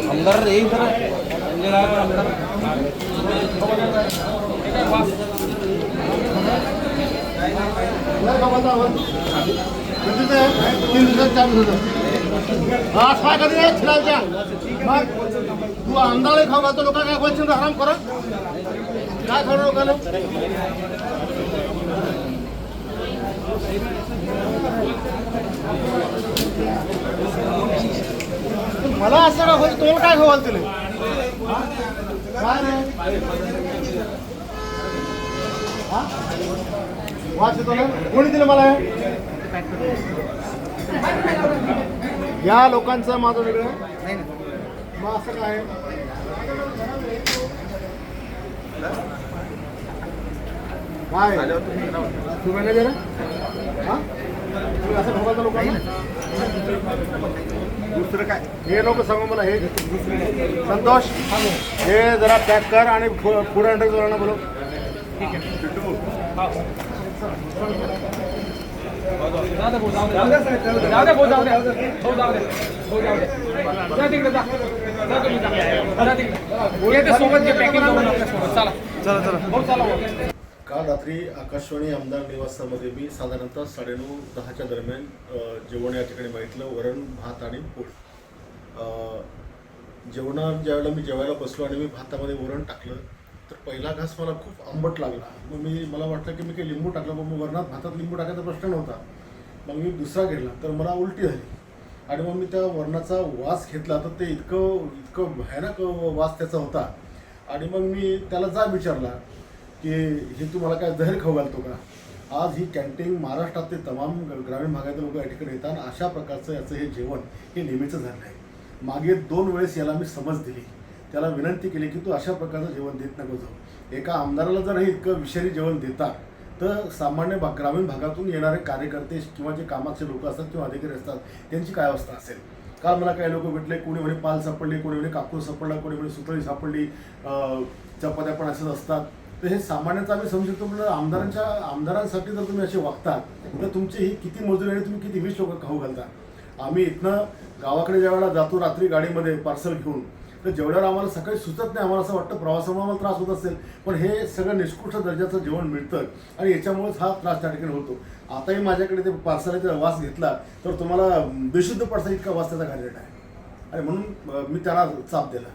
आमदार येईल सर संजय राय आमदार आज काय कधी छिलाच्या मग तू आमदार खाऊ घालतो लोक काय बोलशील आराम करा काय खरं लोकांना मला असं का होईल तुम्हाला काय खाऊ घालतील काय नाही वाच येतो ना कोणी दिलं मला या लोकांचं माझं वेगळं मग असं काय काय तू मॅनेजर हा तुम्ही असं भोगायचं लोकांना दुसरं काय हे लोक सांगू मला हे संतोष हे जरा पॅक कर आणि फूड अँड ड्रग्स बोलो ठीक आहे काल रात्री आकाशवाणी आमदार निवासामध्ये मी साधारणतः 9:30-10च्या दरम्यान जेवण या ठिकाणी मागितलं. वरण भात आणि पोळी. ज्यावेळेला मी जेवायला बसलो आणि मी भातामध्ये वरण टाकलं तर पहिला घास मला खूप आंबट लागला. मग मला वाटलं की मी काही लिंबू टाकलं, मग वरणात भातात लिंबू टाकायचा प्रश्न नव्हता. मग मी दुसरा घेतला तर मला उलटी झाली आणि मग मी त्या वरणाचा वास घेतला तर ते इतकं भयानक वास त्याचा होता. आणि मग मी त्याला जाब विचारला की हे तू मला काय जहर खाऊ घालतो का. आज ही कॅन्टीन महाराष्ट्रात ते तमाम ग्रामीण भागातील लोक या ठिकाणी येतात. अशा प्रकारचं याचं हे जेवण हे नेहमीचं झालं आहे. मागे 2 वेळेस याला मी समज दिली, त्याला विनंती केली की तू अशा प्रकारचं जेवण देत नको जाऊ. एका आमदाराला जर हे इतकं विषारी जेवण देतात तर सामान्य ग्रामीण भागातून येणारे कार्यकर्ते किंवा जे कामाचे लोक असतात किंवा अधिकारी असतात त्यांची काय अवस्था असेल. काल मला काही लोक भेटले, कोणी म्हणे पाल सापडली, कोणी म्हणे कापूर सापडला, कोणी म्हणे सुतळी सापडली, चपात्या पण असंच असतात. तर हे सामान्यच आम्ही समजू शकतो. म्हणजे आमदारांसाठी जर तुम्ही असे वागता तर तुमची ही किती मजुरी आणि तुम्ही किती 20 लोक खाऊ घालता. आम्ही इथनं गावाकडे ज्यावेळेला जातो रात्री गाडीमध्ये पार्सल घेऊन, तर जेवढ्यावर आम्हाला सकाळी सुचत नाही, आम्हाला असं वाटतं प्रवासामुळे आम्हाला त्रास होत असेल, पण हे सगळं निष्कृष्ट दर्जाचं जेवण मिळतं आणि याच्यामुळेच हा त्रास त्या ठिकाणी होतो. आताही माझ्याकडे ते पार्सलाचा वास घेतला तर तुम्हाला बेशुद्ध पडसा इतका वास त्याचा घालत आहे आणि म्हणून मी त्याला चाप दिला.